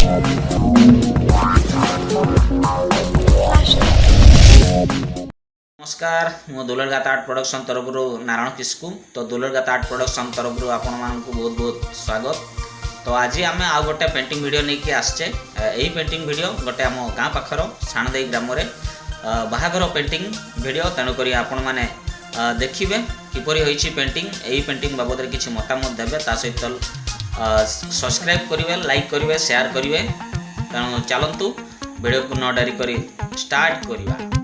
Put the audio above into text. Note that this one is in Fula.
नमस्कार मो दुललगाते आर्ट प्रोडक्शन तरफ नारायण किस्कू तो दुललगाते आर्ट प्रोडक्शन तरफ आपण मानक बहुत बहुत स्वागत। तो आज आम आ गोटे पेंटिंग वीडियो नहीं आसचे। यही पेंटिंग वीडियो गोटे आम गाँ पाखर साणदे ग्राम बाहाघर पेंटिंग वीडियो तेणुक आपण मैंने देखिए किपरि होइछि पेंटिंग। यही पेंटिंग बाबद किसी मतामत देवे ता सहित सब्सक्राइब करेंगे, लाइक करेंगे, शेयर करेंगे। तेणु चलतु वीडियो को न डेरी कर स्टार्ट करवा।